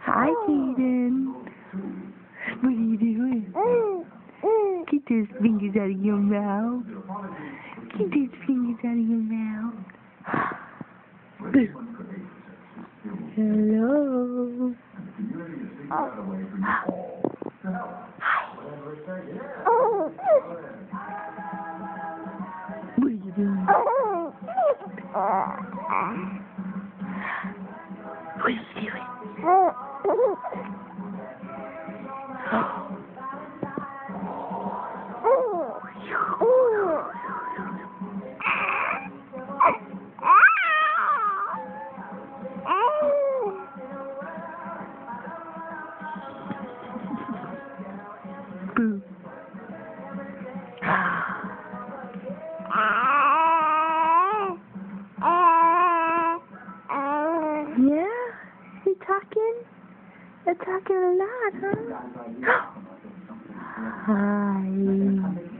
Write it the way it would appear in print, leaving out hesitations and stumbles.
Hi, Keaton. What are you doing? Get those fingers out of your mouth. Get those fingers out of your mouth. Hello. Hi. What are you doing? What are you doing? Boo. Yeah? You talking? You're talking a lot, huh? Hi.